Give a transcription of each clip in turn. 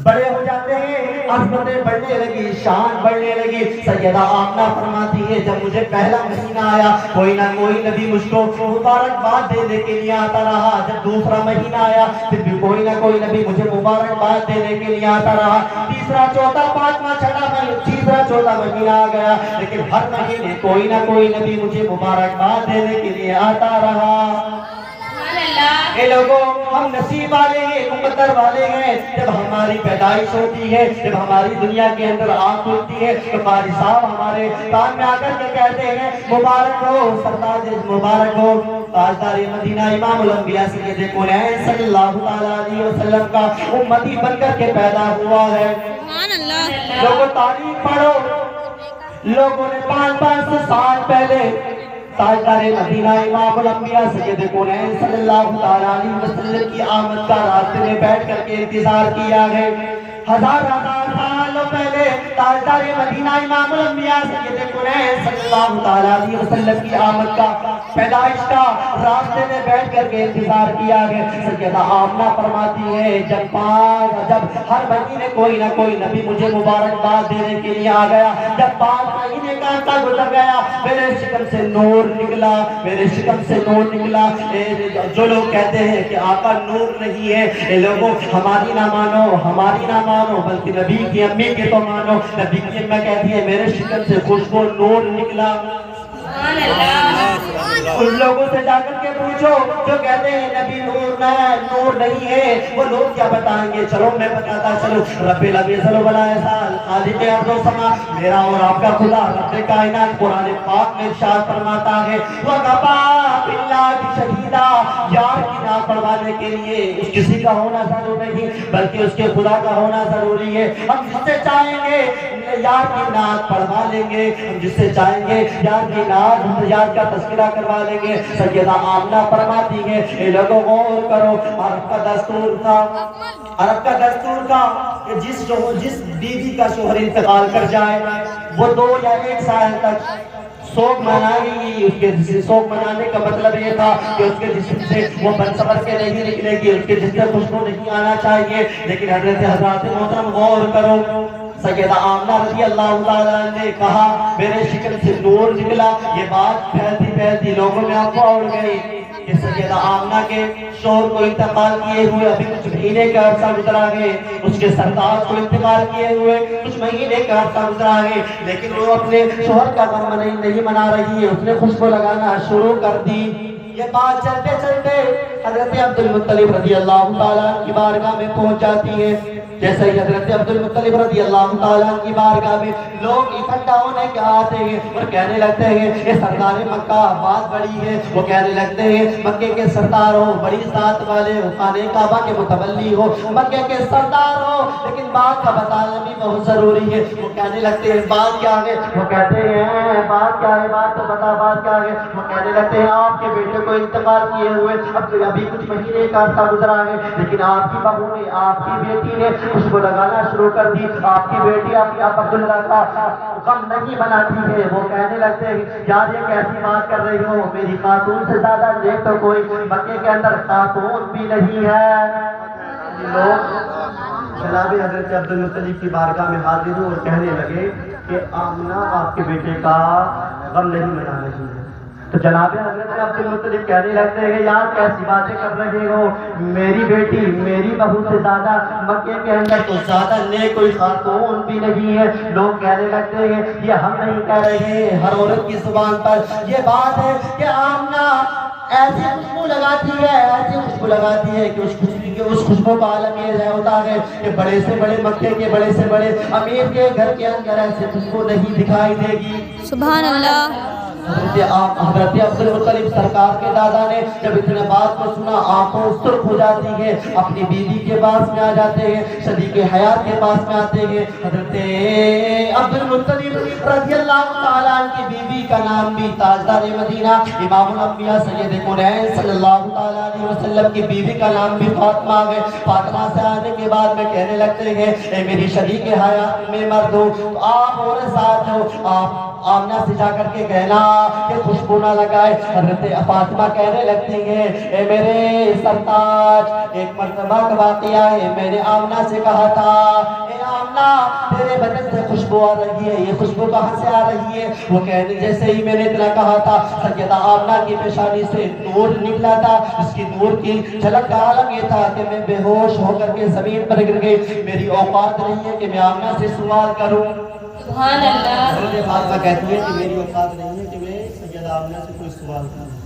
بڑے ہو جاتے ہیں، عظمتیں بڑھنے لگی، شان بڑھنے لگی۔ سیدہ آمنہ فرماتی ہے جب مجھے پہلا مہینہ آیا کوئی نہ کوئی نبی مجھ کو مبارکباد دینے کے لیے آتا رہا، جب دوسرا مہینہ آیا پھر بھی کوئی نہ کوئی نبی مجھے مبارکباد دینے کے لیے آتا رہا، تیسرا چوتھا پانچواں چھٹا تیسرا چوتھا مہینہ آ گیا، لیکن ہر مہینے کوئی نہ کوئی نبی مجھے مبارکباد دینے کے لیے آتا رہا۔ اے لوگوں، ہم نصیب والے ہیں، مقدر والے ہیں، جب ہماری پیدائش ہوتی ہے، جب ہماری دنیا کے اندر آنکھ کھلتی ہے تو قاری صاحب ہمارے کان میں آ کر کے کہتے ہیں مبارک ہو سرتاج، مبارک ہو تاجدار مدینہ امام الانبیاء سید کونین صلی اللہ علیہ وسلم کا امتی بن کر کے پیدا ہوا ہے۔ لوگوں تاریخ پڑھو، لوگوں نے 500 سال پہلے تاجدار مدینہ امام الانبیاء سید کونین صلی اللہ علیہ وسلم کی آمد کا راستے میں بیٹھ کر کے انتظار کیا ہے۔ ہزار سالوں پہلے تاجدار مدینہ امام الانبیاء سید کونین صلی اللہ علیہ وسلم کی آمد کا، پیدائش کا راستے میں بیٹھ کر کے انتظار کیا ہے۔ سیدہ آمنہ فرماتی ہے جب ہر مہینے کوئی نہ کوئی نبی مجھے مبارکباد دینے کے لیے آ گیا، جب 5 مہینے کا عرصہ گزر گیا میرے شکم سے نور نکلا، میرے شکم سے نور نکلا۔ جو لوگ کہتے ہیں کہ آقا نور نہیں ہے، اے لوگوں ہماری نہ مانو، ہماری نہ مانو، بلکہ نبی کی امی کے تو مانو۔ نبی کی امی کہتی ہے میرے شکم سے خوشبو نور نکلا۔ ان لوگوں سے جا کر کے پوچھو جو کہتے ہیں نبی نور نہیں ہے، وہ لوگ کیا بتائیں گے؟ چلو میں بتاتا چلو۔ رب العزت والجلال خالق ارض و سما، میرا اور آپ کا خدا رب کائنات قرآن پاک میں ارشاد فرماتا ہے وَقَفَى بِاللَّهِ شَهِيدًا، یار کی نام پڑھوانے کے لیے اس کسی کا ہونا ضروری نہیں بلکہ اس کے خدا کا ہونا ضروری ہے۔ ہم جس سے چاہیں گے یار کی نعت پڑھوا لیں گے، ہم جس سے چاہیں گے یار کی نعت، یار کا تذکرہ کروا لیں گے۔ سیدہ آمنہ فرماتی ہے اے لوگوں غور کرو، عرب کا دستور تھا کہ جس بیوی کا شوہر انتقال کر جائے وہ 2 یا 1 سال تک سوگ منائے گی۔ اس کے سوگ منانے کا مطلب یہ تھا کہ اس کے جسم سے وہ بنسبر کے نہیں نکلے گی، اس کے جسم سے خوشبو نہیں آنا چاہیے۔ لیکن حضرات محترم غور کرو، سیدہ آمنہ رضی اللہ تعالیٰ نے کہا میرے شکم سے نور نکلا، یہ بات پھیلتی پھیلتی لوگوں میں افواہ اڑ گئی کہ سیدہ آمنہ کے شوہر کو انتقال کیے ہوئے ابھی کچھ مہینے کا عرصہ گزرا ہے، اس کے سرتاج کو انتقال کیے ہوئے کچھ مہینے کا عرصہ گزرا ہے، لیکن وہ اپنے شوہر کا غم نہیں منا رہی ہے، اس نے خوشبو لگانا شروع کر دی۔ یہ بات چلتے چلتے حضرت عبد المطلب رضی اللہ تعالیٰ کی بارگاہ میں پہنچ جاتی ہے۔ جیسے ہی حضرت عبد المطلب رضی اللہ تعالیٰ کی بارگاہ میں لوگ اکٹھا ہونے کے آتے ہیں اور کہنے لگتے ہیں یہ سردار مکہ بات بڑی ہے، وہ کہنے لگتے ہیں مکے کے سردار ہو، بڑی ذات والے ہو، خانہ کعبہ کے متولی ہو، مکے کے سردار ہو، لیکن بات کا بتانا بھی بہت ضروری ہے۔ وہ کہنے لگتے ہیں بات کیا ہے؟ وہ کہتے ہیں بات کیا ہے؟ بات تو بتا، بات کیا ہے؟ وہ کہنے لگتے ہیں آپ کے بیٹے کو انتقال کیے ہوئے ابھی کچھ مہینے کا عرصہ گزرا ہے، لیکن آپ کی بہو نے، آپ کی بیٹی نے خوشبو لگانا شروع کر دی، آپ کی بیٹی آپ عبداللہ کا غم نہیں مناتی ہے۔ وہ کہنے لگتے ہیں یار یہ کیسی بات کر رہی ہو، میری خاتون سے زیادہ نیک تو کوئی مکے کے اندر خاتون بھی نہیں ہے۔ لوگ جناب حضرت عبد المطلب کی بارگاہ میں حاضر ہوئے اور کہنے لگے کہ آمنہ آپ کے بیٹے کا غم نہیں منا رہی ہے۔ تو جناب حضرت عبد المطلب کہنے لگتے ہیں یار کیسی باتیں کر رہے ہو، میری بیٹی میری بہو سے زیادہ مکے کے اندر تو زیادہ نیک کوئی خاتون بھی نہیں ہے۔ لوگ کہنے لگتے ہیں یہ ہم نہیں کہہ رہے، ہر عورت کی زبان پر یہ بات ہے کہ آمنہ ایسی خوشبو لگاتی ہے، ایسی خوشبو لگاتی ہے کہ اس خوشبو کا عالم یہ ہوتا ہے کہ بڑے سے بڑے مکے کے بڑے سے بڑے امیر کے گھر کے اندر ایسی خوشبو نہیں دکھائی دے گی۔ سبحان اللہ۔ حضرت عبد المطلب سرکار کے دادا نے جب اتنے بات کو سنا آنکھوں سرخ ہو جاتی ہے، اپنی بیوی کے پاس میں آ جاتے ہیں، شریک حیات کے پاس میں آتے ہیں۔ حضرت عبد المطلب رضی اللہ تعالیٰ عنہ کی بیوی کا نام بھی تاجدار مدینہ امام الانبیاء سید کونین صلی اللہ تعالیٰ علیہ وسلم کی بیوی کا نام بھی فاطمہ ہے۔ فاطمہ سے آنے کے بعد میں کہنے لگتے ہیں اے میری شریک حیات میں مرد ہو، آپ اور ساتھ ہو، آپ آمنہ سے جا کر کے کہنا کہ خوشبو نہ لگائے۔ حضرت فاطمہ کہنے لگتی ہیں اے میرے سرتاج، ایک مرتبہ کا واقعہ ہے، میں نے آمنہ سے کہا تھا اے آمنہ تیرے بدن سے خوشبو آ رہی ہے، یہ خوشبو کہاں سے آ رہی ہے؟ وہ کہنے جیسے ہی میں نے اتنا کہا تھا سیدہ آمنہ کی پیشانی سے نور نکلا تھا، اس کی نور کی جھلک کا عالم یہ تھا کہ میں بے ہوش ہو کر کے زمین پر گر گئی۔ میری اوقات نہیں ہے کہ میں آمنہ سے سوال کروں۔ سبحان اللہ۔ حضرت فاطمہ کہتی ہے کہ میری اوقات نہیں ہے کہ میں سیدہ آمنہ سے کوئی سوال کروں۔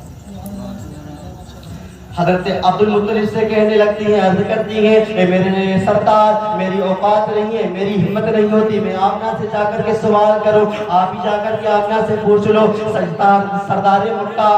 حضرت عبدالمطلب سے کہنے لگتی ہیں، عرض کرتی ہیں اے میرے سرتاج میری اوقات نہیں ہے، میری ہمت نہیں ہوتی میں آمنہ سے جا کر کے سوال کروں، آپ ہی جا کر کے آمنہ سے پوچھ لو۔ سردار مکہ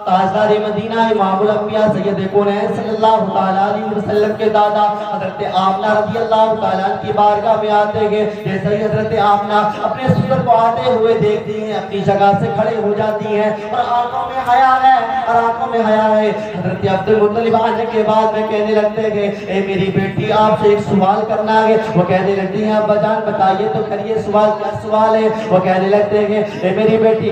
تاجدار مدینہ امام الانبیاء سید کونین صلی اللہ علیہ وسلم کے دادا حضرت آمنہ رضی اللہ تعالیٰ کی بارگاہ میں آتے ہیں۔ جیسے ہی حضرت آمنہ اپنے سسر کو آتے ہوئے دیکھتی ہیں اپنی جگہ سے کھڑے ہو جاتی ہیں اور آنکھوں میں حیا ہے، اور آنکھوں میں حیا ہے۔ حضرت عبدالمطلب آنے کے بعد میں کہنے لگتے ہیں اے میری بیٹی آپ سے ایک سوال کرنا ہے۔ وہ کہنے لگتی ہیں ابا جان بتائیے تو کریے سوال، کیا سوال ہے؟ وہ کہنے لگتے ہیں اے میری بیٹی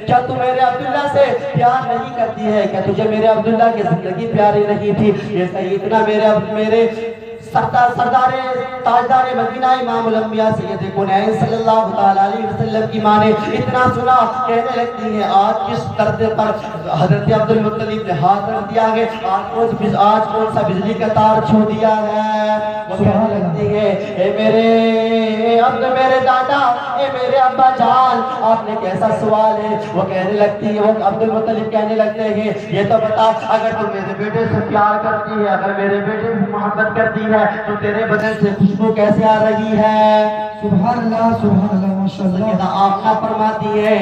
کیا تو میرے عبداللہ سے پیار نہیں کرتی ہے؟ کیا تجھے میرے عبداللہ کی زندگی پیاری نہیں تھی؟ یہ صحیح اتنا میرے سردار تاجدار مدینہ امام الانبیاء سید کونین صلی اللہ علیہ وسلم کی ماں نے اتنا سنا، کہنے لگتی ہیں آج کس درد پر حضرت عبدالمطلب نے ہاتھ رکھ دیا ہے، آج کون سا بجلی کا تار چھو دیا ہے؟ وہ کہنے لگتی ہے اے میرے دادا، اے میرے ابا جان آپ نے کیسا سوال ہے؟ وہ کہنے لگتی ہے، وہ عبدالمطلب کہنے لگتے ہیں یہ تو بتا اگر تو میرے بیٹے سے پیار کرتی ہے، اگر میرے بیٹے سے محبت کرتی ہے تو تیرے بدن سے خوشبو کیسے آ رہی ہے؟ سبحان اللہ ماشاءاللہ۔ سیدہ آمنہ فرماتی ہے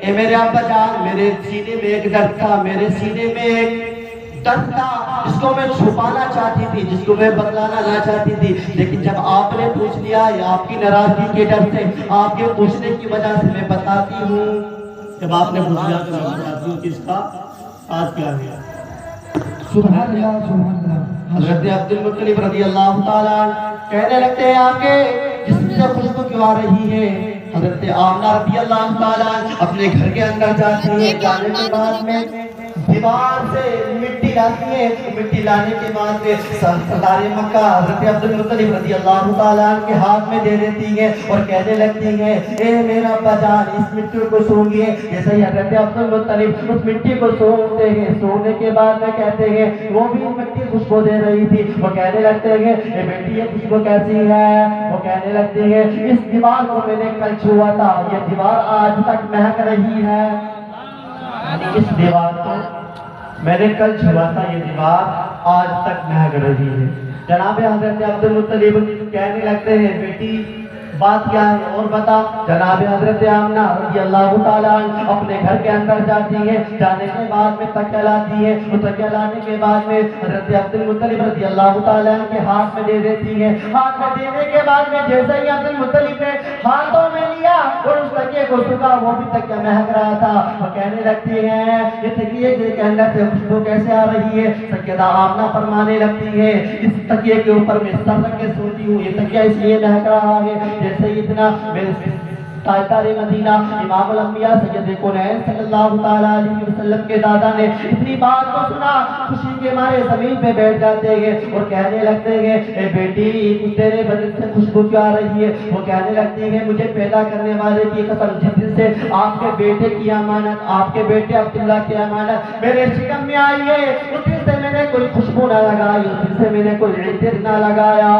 اے میرے ابا جان میرے سینے میں ایک درد تھا، میرے سینے میں ایک درد تھا جس کو میں چھپانا چاہتی تھی، جس کو میں بتلانا نہ چاہتی تھی، لیکن جب آپ نے پوچھ لیا یا آپ کی ناراضگی کے ڈر سے آپ کے پوچھنے کی وجہ سے میں بتاتی ہوں۔ جب آپ نے پوچھ لیا تو میں بتاتی ہوں کہ اس کا آج کیا ہے۔ سبحان اللہ۔ حضرت عبدالمطلب رضی اللہ تعالیٰ کہنے لگتے ہیں آپ کے جسم سے خوشبو کیوں آ رہی ہے؟ حضرت آمنہ رضی اللہ تعالیٰ اپنے گھر کے اندر جاتی ہیں، جانے کے بعد میں دیوار سے مٹی لاتی ہے، مٹی لانے کے بعد میں سردار مکہ حضرت عبدالمطلب رضی اللہ تعالیٰ کے ہاتھ میں دے دیتی ہے اور کہنے لگتی ہے اے میرا ابا جان اس مٹی کو سونگیے۔ جیسے ہی حضرت عبدالمطلب اس مٹی کو سونگتے ہیں، سونے کے بعد میں کہتے ہیں وہ بھی مٹی خوشبو دے رہی تھی۔ وہ کہنے لگتے ہیں اے بیٹی یہ خوشبو کیسی ہے؟ وہ کہنے لگتے ہیں اس دیوار کو میں نے کل چھوا تھا، یہ دیوار آج تک مہک رہی ہے۔ اس دیوار کو میں نے کل چھوا تھا، یہ دیوار آج تک مہک رہی ہے۔ جناب حضرت عبدالمطلب کہنے لگتے ہیں بیٹی بات کیا ہے اور بتا۔ جناب حضرت آمنہ رضی اللہ تعالیٰ اپنے گھر کے اندر جاتی ہے، جانے کے بعد میں تکیہ لاتی ہے، وہ تکیہ لانے کے بعد میں حضرت عبدالمطلب رضی اللہ تعالیٰ کے ہاتھ میں دے دیتی ہے۔ ہاتھ میں دینے کے بعد میں جیسے ہی عبدالمطلب نے ہاتھوں میں لیا اور اس تکیے کو چھکا، وہ بھی تکیہ مہک رہا تھا۔ وہ کہنے لگتی ہے یہ تکیے کے اندر سے خوشبو کیسے آ رہی ہے؟ سیدہ آمنہ فرمانے لگتی ہے اس تکیے کے اوپر میں سر رکھ کے سوتی ہوں، یہ تکیہ اس لیے مہک رہا ہے جیسے اتنا میرے تاجدار مدینہ امام الانبیاء سید کونین صلی اللہ علیہ وسلم کے دادا نے اتنی بات کو سنا، خوشی کے مارے زمین پہ بیٹھ جاتے ہیں اور کہنے لگتے ہیں اے بیٹی تیرے بدن سے خوشبو کیوں آ رہی ہے؟ وہ کہنے لگتی ہے مجھے پیدا کرنے والے کی قسم جس دن سے آپ کے بیٹے کی امانت، آپ کے بیٹے عبداللہ کی امانت میرے شکم میں آئی ہے، اس دن سے میں نے کوئی خوشبو نہ لگائی، اس دن سے میں نے کوئی عطر نہ لگایا۔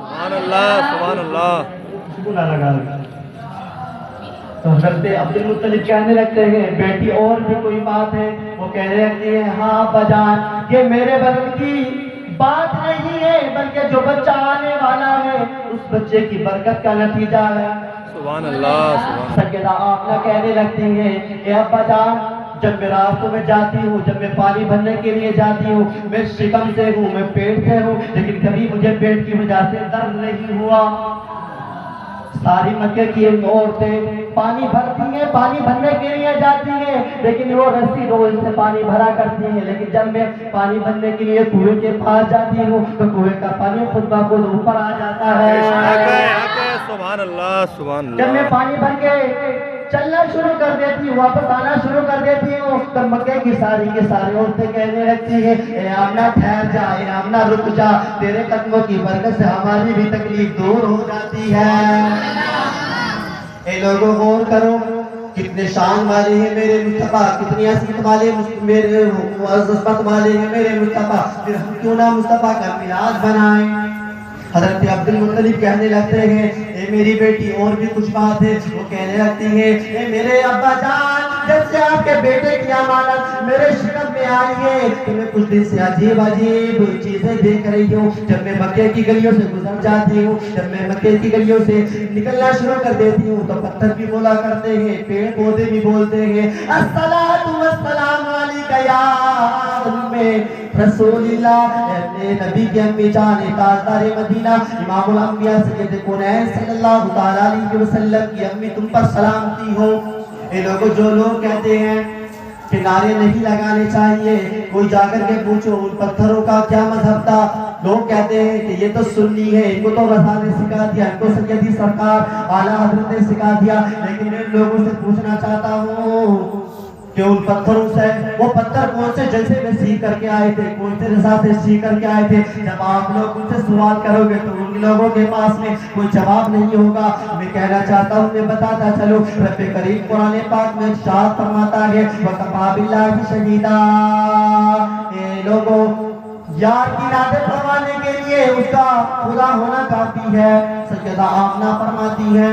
سبحان اللہ سبحان اللہ۔ خوشبو نہ لگائی۔ تو حضرت عبدالمطلب کہنے لگتے ہیں بیٹی اور بھی کوئی بات ہے؟ وہ کہنے لگتی ہے ہاں ابا جان یہ میرے بدن کی بات نہیں ہے بلکہ جو بچہ آنے والا ہے اس بچے کی برکت کا نتیجہ ہے۔ سبحان اللہ سبحان اللہ۔ سیدہ آمنہ کہنے لگتی ہیں اے ابا جان جب میں راستوں میں جاتی ہوں، جب میں پانی بھرنے کے لیے جاتی ہوں، میں شکم سے ہوں، میں پیٹ سے ہوں، لیکن کبھی مجھے پیٹ کی وجہ سے درد نہیں ہوا۔ ساری مکے کی عورتیں پانی بھرتی ہیں، پانی بھرنے کے لیے جاتی ہیں، لیکن وہ رسی روز سے پانی بھرا کرتی ہیں، لیکن جب میں پانی بھرنے کے لیے کنویں کے پاس جاتی ہوں تو کنویں کا پانی خود بخود اوپر آ جاتا ہے۔ سبحان اللہ سبحان جب میں اللہ پانی بھر کے چلنا شروع کر دیتی ہوں، واپس آنا شروع کر دیتی ہوں، تب مکے کی ساری عورتیں کہنے لگتی ہیں اے آمنہ ٹھہر جا، اے آمنہ رک جا، تیرے قدموں کی برکت سے ہماری بھی تکلیف دور ہو جاتی ہے۔ اے لوگوں غور کرو، کتنے شان والے ہیں میرے مصطفیٰ، کتنی عظمت والے میرے عظمت والے ہیں میرے مصطفیٰ، پھر ہم کیوں نہ مصطفیٰ کا میلاد بنائیں۔ حضرت عبد المطلب کہنے لگتے ہیں اے میری بیٹی اور بھی کچھ بات ہے، وہ کہنے لگتی ہیں اے میرے ابا جان، جب سے آپ کے بیٹے کی امانت میرے شکم میں آئی ہے تو میں کچھ دن سے عجیب چیزیں دیکھ رہی ہوں۔ جب میں مکے کی گلیوں سے گزر جاتی ہوں، جب میں مکے کی گلیوں سے نکلنا شروع کر دیتی ہوں تو پتھر بھی بولا کرتے ہیں، پیڑ پودے بھی بولتے ہیں الصلاۃ والسلام علیکہ یا ام رسول اللہ، اے نبی کی امی جان، تاجدار مدینہ، امام الانبیاء سید کونین صلی اللہ تعالیٰ علیہ وسلم کی امی تم پر سلامتی ہو۔ اے لوگوں، جو لوگ کہتے ہیں کہ نعرے نہیں لگانے چاہیے، کوئی جا کر کے پوچھو ان پتھروں کا کیا مذہب تھا۔ لوگ کہتے ہیں کہ یہ تو سنی ہے، ان کو تو رضا نے سکھا دیا، ان کو سیدی سرکار اعلیٰ حضرت نے سکھا دیا، لیکن میں لوگوں سے پوچھنا چاہتا ہوں کہ ان پتھروں سے، وہ پتھر کون سے جلسے میں سیکھ کر کے آئے تھے، کون سے رضا سے سیکھ کر کے آئے تھے؟ جب آپ لوگ ان سے سوال کرو گے تو ان لوگوں کے پاس میں کوئی جواب نہیں ہوگا۔ میں کہنا چاہتا ہوں، میں بتاتا چلو، رب کریم قرآن پاک میں ارشاد فرماتا ہے وَكَفَىٰ بِاللَّهِ شَهِيدًا۔ اے لوگوں، یار کی نادر فرمانے کے لیے اس کا خدا ہونا کافی ہے۔ سیدہ آمنہ فرماتی ہے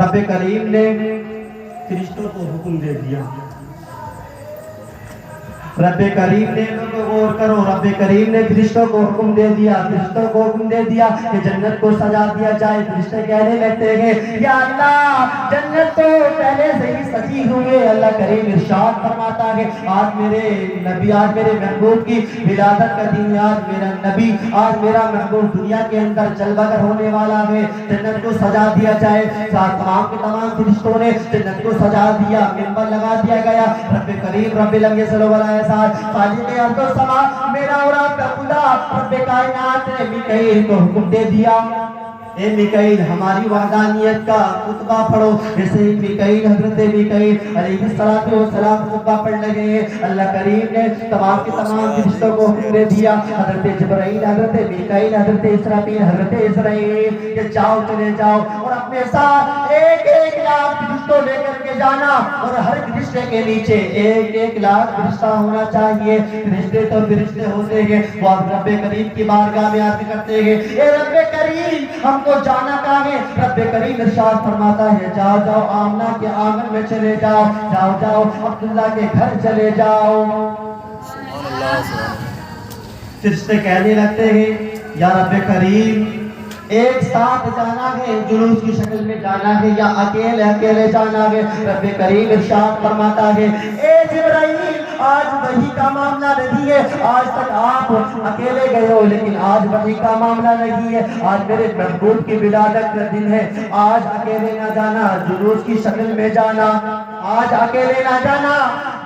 رب کریم نے فرشتوں کو حکم دے دیا، رب کریم نے، غور کرو، رب کریم نے فرشتوں کو حکم دے دیا، فرشتوں کو حکم دے دیا کہ جنت کو سجا دیا جائے۔ فرشتے کہنے لگتے ہیں یا اللہ، جنت تو پہلے سے ہی سجی ہوئی ہے۔ اللہ کریم ارشاد فرماتا ہے آج میرے نبی، آج میرے محبوب کی ولادت کا دن ہے، آج میرا نبی، آج میرا محبوب دنیا کے اندر جلوہ گر ہونے والا ہے، جنت کو سجا دیا جائے۔ تمام کے تمام فرشتوں نے جنت کو سجا دیا، منبر لگا دیا گیا۔ رب کریم رب لم یزل ولا خالق ارض و سما، میرا اور آپ کا خدا رب کائنات نے میکائیل کو حکم دے دیا اے میکائیل ہماری وحدانیت کا خطبہ پڑھو۔ جیسے ہی میکائیل، حضرت میکائیل علیہ السلام خطبہ پڑھ لگے ہیں، اللہ کریم نے تمام کے تمام فرشتوں کو حکم دے دیا، حضرت جبرائیل، حضرت میکائیل، حضرت اسرافیل، حضرت اسرائیل کہ جاؤ، چلے جاؤ اور اپنے ساتھ ایک ایک لاکھ فرشتوں لے کر کے جانا، اور ہر فرشتے کے نیچے ایک ایک لاکھ فرشتہ ہونا چاہیے۔ فرشتے تو فرشتے ہوتے ہیں، وہ اب رب کریم کی بارگاہ میں عرض کرتے ہیں اے رب کریم، ہم کو جانا کہاں ہے؟ رب کریم ارشاد فرماتا ہے جاؤ جاؤ، آمنہ کے آنگن میں چلے جاؤ، جاؤ جاؤ عبداللہ کے گھر چلے جاؤ۔ سبحان اللہ سبحان اللہ۔ فرشتے کہنے لگتے ہیں یا رب کریم، ایک ساتھ جانا ہے، جلوس کی شکل میں جانا ہے، یا اکیلے اکیلے جانا ہے؟ رب کریم ارشاد فرماتا ہے اے جبرائیل، آج وحی کا معاملہ نہیں ہے، آج تک آپ اکیلے گئے ہو، لیکن آج وحی کا معاملہ نہیں ہے، آج میرے محبوب کی ولادت کا دن ہے، آج اکیلے نہ جانا، جلوس کی شکل میں جانا، آج اکیلے نہ جانا،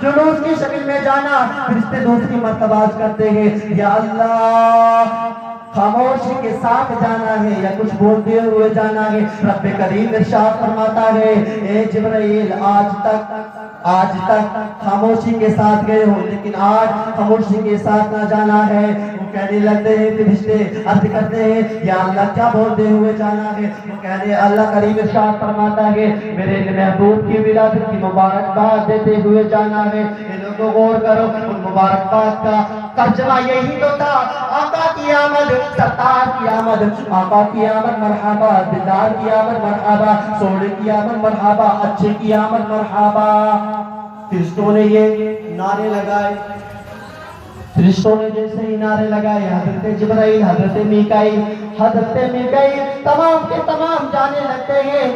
جلوس کی شکل میں جانا۔ فرشتے دوسری مرتبہ کرتے ہیں یا اللہ، خاموشی کے ساتھ جانا ہے یا کچھ بولتے ہوئے جانا ہے؟ رب کریم ارشاد فرماتا ہے اے جبرائیل، آج تک خاموشی کے ساتھ گئے ہو، لیکن آج خاموشی کے ساتھ نہ جانا ہے۔ وہ کہنے لگتے ہیں، فرشتے عرض کرتے ہیں یا اللہ، کیا بولتے ہوئے جانا ہے؟ وہ کہتے ہیں اللہ کریم ارشاد فرماتا ہے میرے محبوب کی ولادت کی مبارکباد دیتے ہوئے جانا ہے۔ لوگوں غور کرو، ان مبارکباد کا ترجمہ یہی تو تھا آقا کی آمد، سرکار کی آمد، آقا کی آمد مرحبا، دیدار کی آمد مرحبا، سوڑے کی آمد مرحبا، اچھے کی آمد مرحبا۔ فرشتوں نے یہ نعرے لگائے، فرشتوں نے جیسے ہی نعرے لگائے، حضرت جبرائیل، حضرت میکائیل تمام کے تمام جانے لگتے ہیں،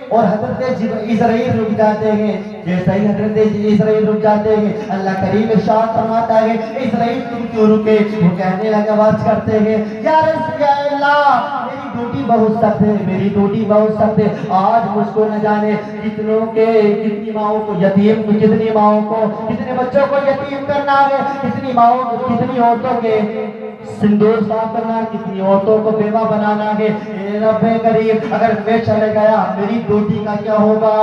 اور حضرت اسرائیل رک جاتے ہیں۔ جیسے ہی حضرت اسرائیل رک جاتے ہیں، اللہ کریم ارشاد فرماتا ہے اسرائیل تم کیوں رکے؟ وہ کہنے لگا، بات کرتے ہیں یا اللہ، میری ڈیوٹی بہت سخت ہے، میری ڈیوٹی بہت سخت ہے، آج مجھ کو نہ جانے کتنی ماؤں کو یتیم، کتنی ماؤں کو، کتنے بچوں کو یتیم کرنا ہے، کتنی ماؤں کو، کتنی عورتوں کے سندور صاف کرنا، کتنی عورتوں کو بیوہ بنانا ہے۔ اے رب کریم اگر میں چلے گیا میری ڈیوٹی کا کیا ہوگا؟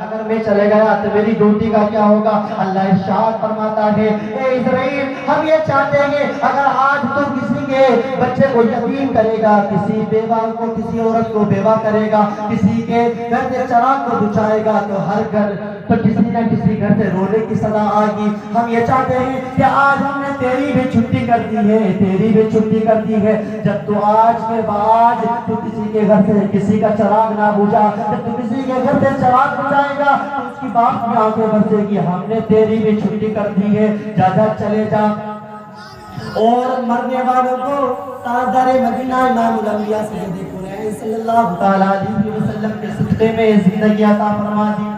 اگر میں چلے گیا تو میری ڈیوٹی کا کیا ہوگا؟ اللہ ارشاد فرماتا ہے اے اسرائیل ہم یہ چاہتے ہیں اگر آج تو کسی کے بچے کو یتیم کرے گا، کسی بیوہ کو، کسی عورت کو بیوہ کرے گا، کسی کے گھر سے چراغ کو بجھائے گا تو ہر گھر تو کسی نہ کسی گھر سے رونے کی صدا آئے گی۔ ہم یہ چاہتے ہیں کہ آج ہم نے تیری بھی چھٹی کر دی ہے، تیری بھی چھٹی کر دی ہے۔ جب تو آج کے بعد تو کسی کے گھر سے کسی کا چراغ نہ بجھا، جب تو کسی کے گھر سے چراغ بجھائے گا تو اس کی باپ کی آنکھیں برسے گی، ہم نے تیری بھی چھٹی کر دی ہے، جا جا چلے جا۔ اور مرنے والوں کو تاجدار مدینہ امام الانبیاء سید قرآن صلی اللہ تعالیٰ علیہ وسلم کے صدقے میں زندگی عطا فرما دی،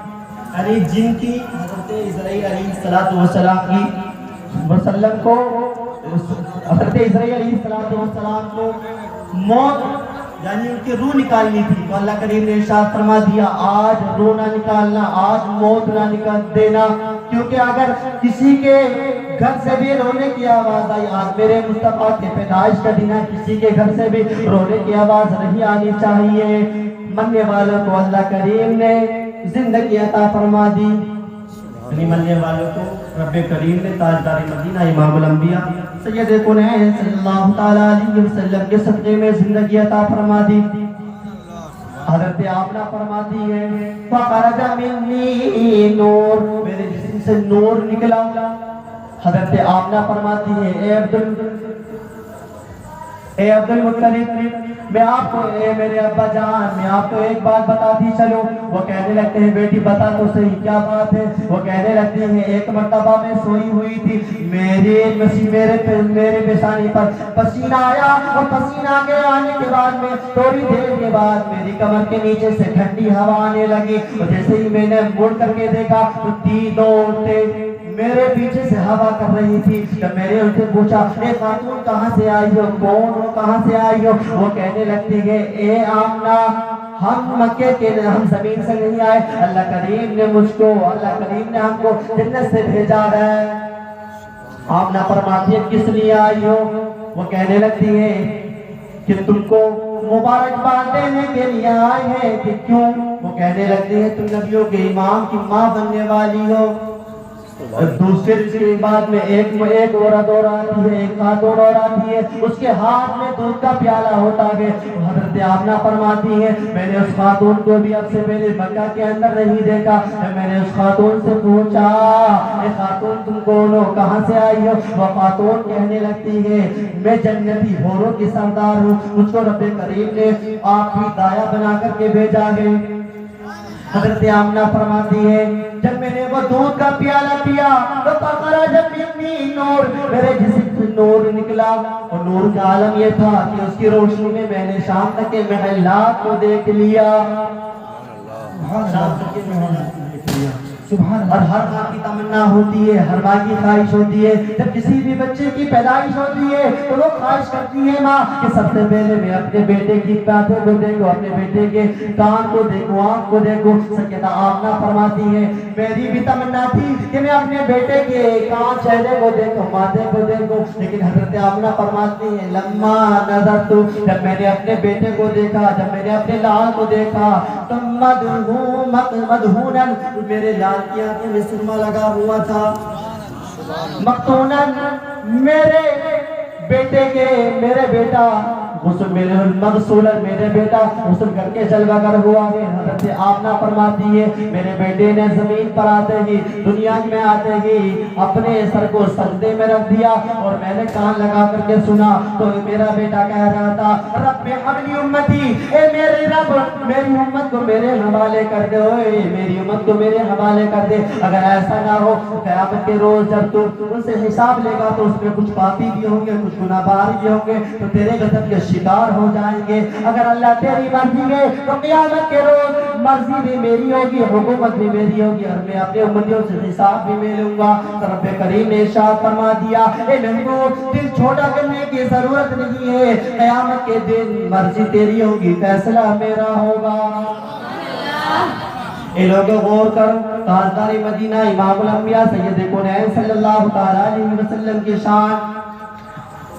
یعنی جن کی حضرت اسرائیل علیہ السلام کی وسلم کو حضرت اسرائیل علیہ السلام کو موت یعنی ان کی روح نکالنی تھی، تو اللہ کریم نے ارشاد فرما دیا آج روح نہ نکالنا، آج موت نہ نکال دینا، کیونکہ اگر کسی کے گھر سے بھی رونے کی آواز آئی، آج میرے مصطفیٰ کے پیدائش کا دن ہے، کسی کے گھر سے بھی رونے کی آواز نہیں آنی چاہیے۔ مرنے والوں کو اللہ کریم نے زندگی عطا فرما دی، یعنی مرنے والوں کو رب کریم نے تاجدار مدینہ امام الانبیاء سید کونین صلی اللہ تعالیٰ علیہ وسلم کے صدقے میں زندگی عطا فرما دی۔ حضرت آمنہ فرماتی ہے فَخَرَجَ مِنِّي نور، میرے جسم سے نور نکلا۔ حضرت آمنہ فرماتی ہے اے عبد المطلب میں آپ کو، اے میرے ابا جان میں آپ کو ایک بات بتاتی چلو۔ وہ کہنے لگتے ہیں بیٹی بتا تو صحیح کیا بات ہے؟ وہ کہنے لگتے ہیں ایک مرتبہ میں سوئی ہوئی تھی، میرے پیشانی پر پسینہ آیا، اور پسینہ کے آنے کے بعد میں تھوڑی دیر کے بعد میری کمر کے نیچے سے ٹھنڈی ہوا آنے لگی، اور جیسے ہی میں نے مڑ کر کے دیکھا تو تین عورتیں میرے پیچھے سے ہوا کر رہی تھی۔ جب میں نے ان سے پوچھا اے خاتون کہاں سے آئی ہو، کون ہو، کہاں سے آئی ہو؟ وہ کہنے لگتی ہے اے آمنہ ہم مکے کے، ہم زمین سے نہیں آئے، اللہ کریم نے مجھ کو، اللہ کریم نے ہم کو جنت سے بھیجا ہے۔ آمنہ فرماتی ہے کس لیے آئی ہو؟ وہ کہنے لگتی ہے کہ تم کو مبارکباد دینے کے لیے آئے ہیں۔ کہ کیوں؟ وہ کہنے لگتی ہے تم نبیوں کے امام کی ماں بننے والی ہو۔ دوسرے کے بعد میں ایک عورت اور آتی ہے، ایک خاتون اور آتی ہے، اس کے ہاتھ میں دودھ کا پیالہ ہوتا ہے۔ حضرت آمنہ فرماتی ہے میں نے اس خاتون کو بھی اب سے پہلے مکہ کے اندر نہیں دیکھا۔ میں نے اس خاتون سے پوچھا اے خاتون تم کون ہو، کہاں سے آئی ہو؟ وہ خاتون کہنے لگتی ہے میں جنتی حوروں کی سردار ہوں، مجھ کو رب کریم نے آپ کی دایا بنا کر کے بھیجا ہے۔ حضرت آمنہ فرماتی ہے جب میں نے وہ دودھ کا پیالہ پیا تو فخرج منی نور، میرے جسم سے نور نکلا، اور نور کا عالم یہ تھا کہ اس کی روشنی میں میں نے شام تک کے محلات کو دیکھ لیا، شام تک کے محلات کو دیکھ لیا۔ اور ہر ماں کی تمنا ہوتی ہے، ہر ماں کی خواہش ہوتی ہے جب کسی بھی بچے کی پیدائش ہوتی ہے تو وہ خواہش کرتی ہے ماں کہ سب سے پہلے میں اپنے بیٹے کی باتوں کو دیکھوں، اپنے بیٹے کے کان کو دیکھوں، آنکھ کو دیکھوں۔ سیدہ آمنہ فرماتی ہے میری بھی تمنا تھی کہ میں اپنے بیٹے کے کان، چہرے کو دیکھوں، ماتھے کو دیکھوں، لیکن حضرت آمنہ فرماتی ہے لما نظرت، جب میں نے اپنے بیٹے کو دیکھا، جب میں نے اپنے لال کو دیکھا تو مدہونا، میرے لال کی آنکھیں میں سرما لگا ہوا تھا، مختونن، میرے بیٹا غسل، میرے بیٹا غسل کر کے جلوہ گر ہوا ہے۔ حضرت آمنہ فرماتی ہے میرے بیٹے نے زمین پر آتے ہی، دنیا میں آتے ہی اپنے سر کو سجدے میں رکھ دیا، اور میں نے کان لگا کر کے سنا تو میرا بیٹا کہہ رہا تھا رب حبلی امتی، اے میرے رب میری امت کو میرے حوالے کر دے، میری امت کو میرے حوالے کر دے۔ اگر ایسا نہ ہو قیامت کے روز جب تو ان سے حساب لے گا تو اس میں کچھ پاپی بھی ہوں گے، کچھ گناہ گار بھی ہوں گے، تو تیرے غضب کے شکار ہو جائیں گے۔ اگر اللہ تیری مرضی ہے تو قیامت کے روز مرضی بھی میری ہوگی، حکومت بھی میری ہوگی، اور میں اپنے امتیوں سے حساب بھی میں لوں گا۔ تو رب کریم نے ارشاد فرما دیا اے محبوب دل چھوٹا کرنے کی ضرورت نہیں ہے، قیامت کے دن مرضی تیری ہوگی، فیصلہ میرا ہوگا۔ اے لوگوں غور کرو، تاجدار مدینہ امام الانبیاء سید کونین صلی اللہ تعالیٰ علیہ وسلم کی شان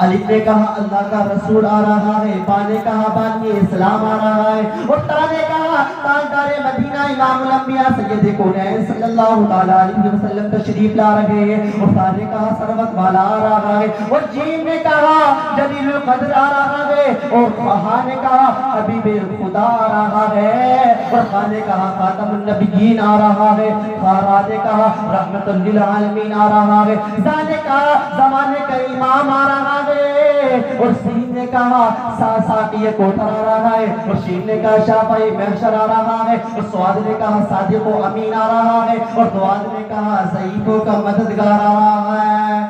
الف نے کہا اللہ کا رسول آ رہا ہے، با نے کہا بانی اسلام آ رہا ہے، اور تا نے کہا تاجدار مدینہ امام الانبیاء سید کونین صلی اللہ تعالی علیہ وسلم تشریف لا رہے ہیں، اور تا نے کہا سروت والا آ رہا ہے، اور جیم نے کہا جلیل القدر آ رہا ہے، اور ہا نے کہا حبیب خدا آ رہا ہے، اور خا نے کہا خاتم النبیین آ رہا ہے، خارا نے کہا رحمت للعالمین آ رہا ہے، زا نے کہا زمانے کا امام آ رہا ہے، اور سین نے کہا ساقی کوثر آ رہا ہے، اور شین نے کہا شافعی محشر آ رہا ہے، اور سواد نے کہا صادق و امین آ رہا ہے، اور دواد نے کہا ضعیفوں کا مددگار آ رہا ہے۔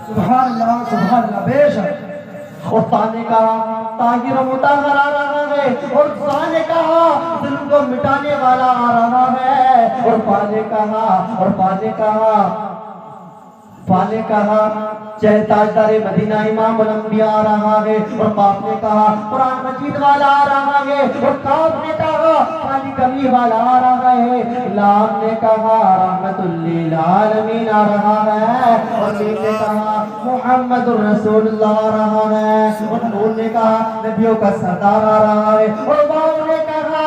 سبحان اللہ بے شک۔ اور تا نے کہا طاہر و مطہر آ رہا ہے، اور زا نے کہا ظلم کو مٹانے والا آ رہا ہے، اور پا نے کہا چہے تاجدار مدینہ امام الانبیاء آ رہا ہے، اور قاف نے کہا قرآن مجید والا آ رہا ہے، اور قاف نے کہا خالی کمی والا آ رہا ہے، لام نے کہا رحمت للعالمین آ رہا ہے، اور میم نے کہا محمد الرسول اللہ آ رہا ہے، اور نون نے کہا نبیوں کا سردار آ رہا ہے، اور واو نے کہا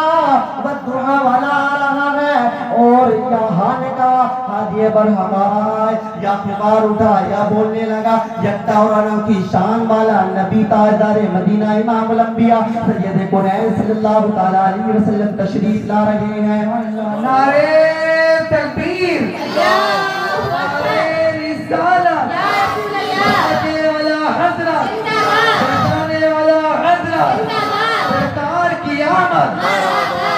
بددعا والا آ رہا ہے، اور یہاں نے کہا ہادی برہم آ رہا ہے، یا خمار اٹھا یا بولنے لگا یکتا اور انوکھی شان والا نبی تاجدار مدینہ امام الانبیاء سید کونین صلی اللہ تعالی علیہ وسلم تشریف لا رہے ہیں۔ نعرے تکبیر، نعرے رسالت، بڑھانے والا حضرت، بڑھانے والا حضرت، سرکار کی آمد،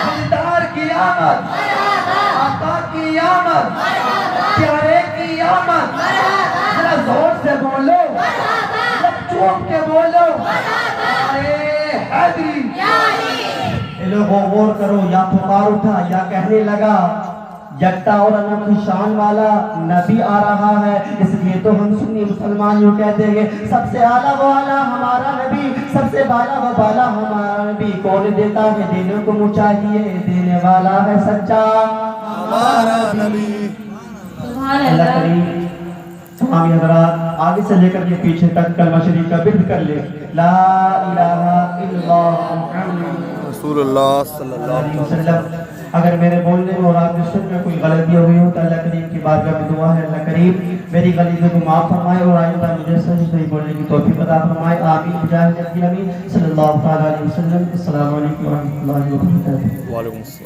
دلدار کی آمد، آقا کی آمد، پیارے کی آمد، ذرا زور سے بولو، چوپ کے بولو، ارے حیدری، اے لوگوں غور کرو، یا پکار اٹھا یا کہنے لگا یکتا اور انوکھی شان والا نبی آ رہا ہے، اس لیے تو ہم سنی مسلمان یوں کہتے ہیں سب سے اعلیٰ وہ اعلیٰ ہمارا نبی، سب سے بالا وہ بالا ہمارا نبی، کون دیتا ہے دینے کو منہ چاہیے، دینے والا ہے سچا ہمارا نبی۔ اللہ کریم تمام حضرات آگے سے لے کر یہ پیچھے تک کلمہ شریف کا ورد کر لے، لا الہ الا اللہ محمد رسول اللہ صلی اللہ علیہ علیہ وسلم۔ وسلم۔ اگر میرے بولنے میں اور آپ کے سن میں کوئی غلطی ہوئی ہو تو اللہ کریم کی بارگاہ میں دعا ہے اللہ کریم میری غلطیوں کو معاف فرمائے اور آئندہ مجھے صحیح بولنے کی توفیق عطا فرمائے، آمین بجاہ نبی امین صلی اللہ علیہ وسلم۔ السلام علیکم ورحمۃ اللہ وبرکاتہ۔ وعلیکم السلام۔